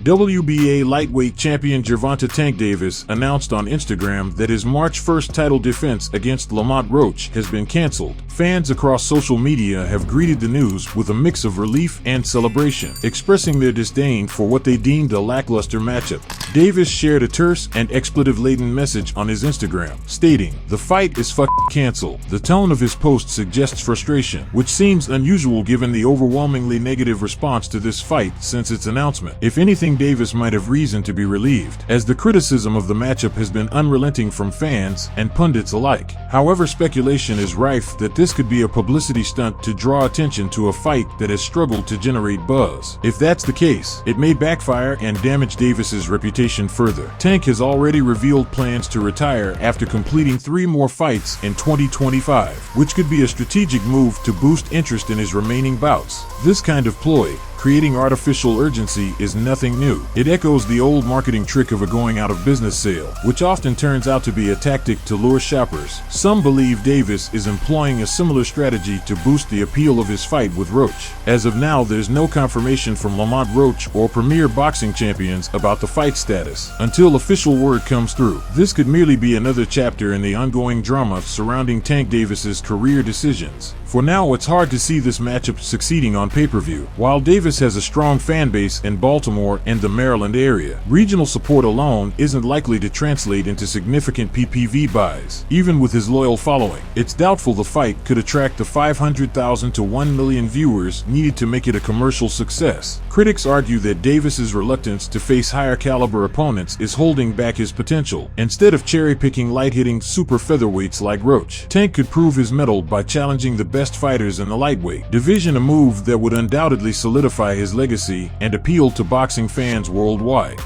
WBA lightweight champion Gervonta "Tank" Davis announced on Instagram that his March 1st title defense against Lamont Roach has been canceled. Fans across social media have greeted the news with a mix of relief and celebration, expressing their disdain for what they deemed a lackluster matchup. Davis shared a terse and expletive-laden message on his Instagram, stating, "The fight is canceled." The tone of his post suggests frustration, which seems unusual given the overwhelmingly negative response to this fight since its announcement. If anything, Davis might have reason to be relieved, as the criticism of the matchup has been unrelenting from fans and pundits alike. However, speculation is rife that this could be a publicity stunt to draw attention to a fight that has struggled to generate buzz. If that's the case, it may backfire and damage Davis's reputation further. Tank has already revealed plans to retire after completing 3 more fights in 2025, which could be a strategic move to boost interest in his remaining bouts. This kind of ploy, creating artificial urgency, is nothing new. It echoes the old marketing trick of a going out of business sale, which often turns out to be a tactic to lure shoppers. Some believe Davis is employing a similar strategy to boost the appeal of his fight with Roach. As of now, there's no confirmation from Lamont Roach or Premier Boxing Champions about the fight status until official word comes through. This could merely be another chapter in the ongoing drama surrounding Tank Davis's career decisions. For now, it's hard to see this matchup succeeding on pay-per-view. While Davis has a strong fan base in Baltimore and the Maryland area, regional support alone isn't likely to translate into significant PPV buys. Even with his loyal following, it's doubtful the fight could attract the 500,000 to 1 million viewers needed to make it a commercial success. Critics argue that Davis's reluctance to face higher caliber opponents is holding back his potential. Instead of cherry-picking light-hitting super featherweights like Roach, Tank could prove his mettle by challenging the best fighters in the lightweight division, a move that would undoubtedly solidify his legacy and appeal to boxing fans worldwide.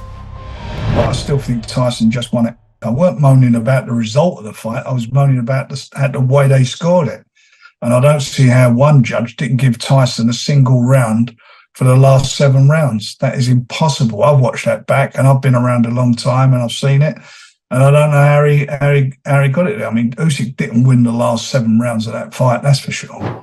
But I still think Tyson just won it. I weren't moaning about the result of the fight. I was moaning about the way they scored it. And I don't see how one judge didn't give Tyson a single round for the last 7 rounds. That is impossible. I've watched that back, and I've been around a long time, and I've seen it. And I don't know how he got it there. I mean, Usyk didn't win the last 7 rounds of that fight, that's for sure.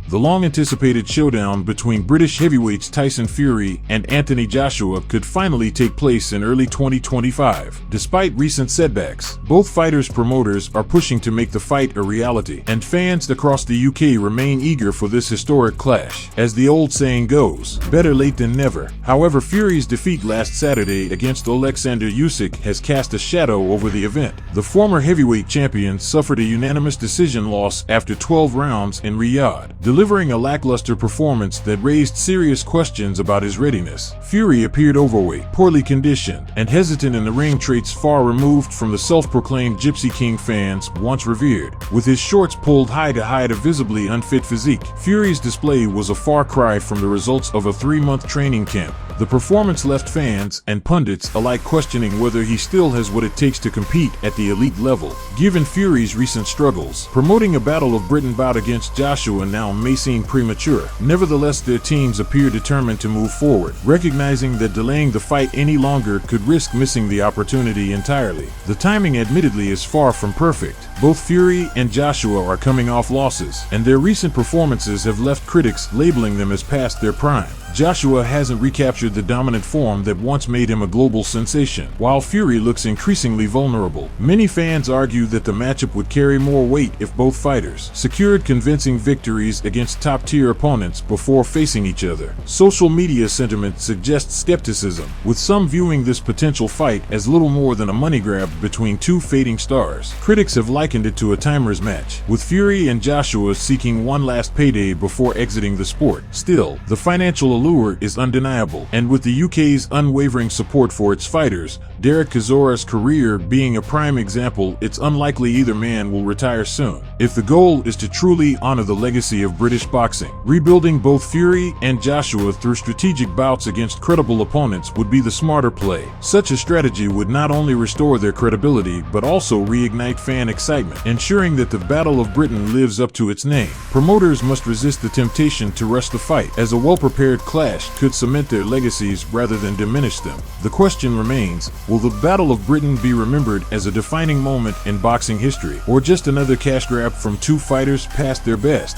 The long-anticipated showdown between British heavyweights Tyson Fury and Anthony Joshua could finally take place in early 2025. Despite recent setbacks, both fighters' promoters are pushing to make the fight a reality, and fans across the UK remain eager for this historic clash. As the old saying goes, better late than never. However, Fury's defeat last Saturday against Alexander Usyk has cast a shadow over the event. The former heavyweight champion suffered a unanimous decision loss after 12 rounds in Riyadh, delivering a lackluster performance that raised serious questions about his readiness. Fury appeared overweight, poorly conditioned, and hesitant in the ring, traits far removed from the self-proclaimed Gypsy King fans once revered. With his shorts pulled high to hide a visibly unfit physique, Fury's display was a far cry from the results of a 3-month training camp. The performance left fans and pundits alike questioning whether he still has what it takes to compete at the elite level. Given Fury's recent struggles, promoting a Battle of Britain bout against Joshua now may seem premature. Nevertheless, their teams appear determined to move forward, recognizing that delaying the fight any longer could risk missing the opportunity entirely. The timing admittedly is far from perfect. Both Fury and Joshua are coming off losses, and their recent performances have left critics labeling them as past their prime. Joshua hasn't recaptured the dominant form that once made him a global sensation, while Fury looks increasingly vulnerable. Many fans argue that the matchup would carry more weight if both fighters secured convincing victories against top-tier opponents before facing each other. Social media sentiment suggests skepticism, with some viewing this potential fight as little more than a money grab between 2 fading stars. Critics have likened it to a timer's match, with Fury and Joshua seeking one last payday before exiting the sport. Still, the financial allure is undeniable, and with the UK's unwavering support for its fighters, Derek Chizora's career being a prime example, it's unlikely either man will retire soon. If the goal is to truly honor the legacy of British boxing, rebuilding both Fury and Joshua through strategic bouts against credible opponents would be the smarter play. Such a strategy would not only restore their credibility but also reignite fan excitement, ensuring that the Battle of Britain lives up to its name. Promoters must resist the temptation to rush the fight, as a well-prepared clash could cement their legacies rather than diminish them. The question remains, will the Battle of Britain be remembered as a defining moment in boxing history, or just another cash grab from 2 fighters past their best?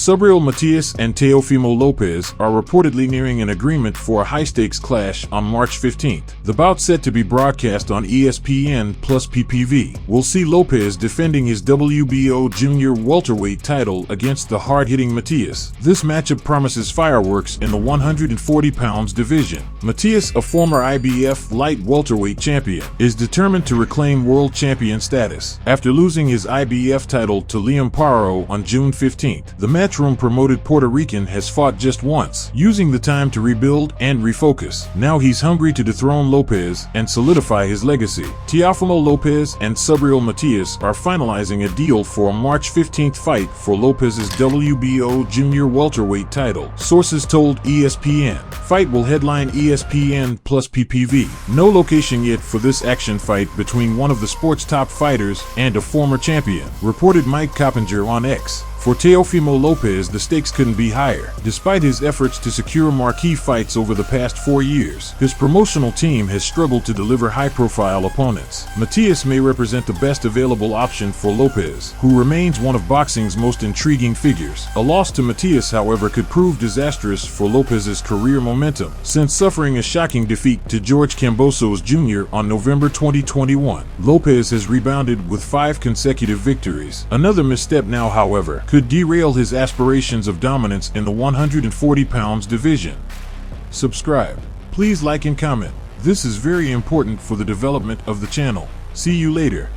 Subriel Matias and Teofimo Lopez are reportedly nearing an agreement for a high-stakes clash on March 15th. The bout set to be broadcast on ESPN PPV will see Lopez defending his WBO junior welterweight title against the hard-hitting Matias. This matchup promises fireworks in the 140 pounds division. Matias, a former IBF light welterweight champion, is determined to reclaim world champion status after losing his IBF title to Liam Paro on June 15th. The Matchroom promoted Puerto Rican has fought just once, using the time to rebuild and refocus. Now he's hungry to dethrone Lopez and solidify his legacy. Teofimo Lopez and Subriel Matias are finalizing a deal for a March 15th fight for Lopez's WBO junior welterweight title, sources told ESPN. Fight will headline ESPN PPV. No location yet for this action fight between one of the sport's top fighters and a former champion, reported Mike Coppinger on X. For Teofimo Lopez, the stakes couldn't be higher. Despite his efforts to secure marquee fights over the past 4 years, his promotional team has struggled to deliver high-profile opponents. Matias may represent the best available option for Lopez, who remains one of boxing's most intriguing figures. A loss to Matias, however, could prove disastrous for Lopez's career momentum, since suffering a shocking defeat to George Kambosos Jr. on November 2021. Lopez has rebounded with 5 consecutive victories. Another misstep now, however, could derail his aspirations of dominance in the 140 pounds division. Subscribe. Please like and comment. This is very important for the development of the channel. See you later.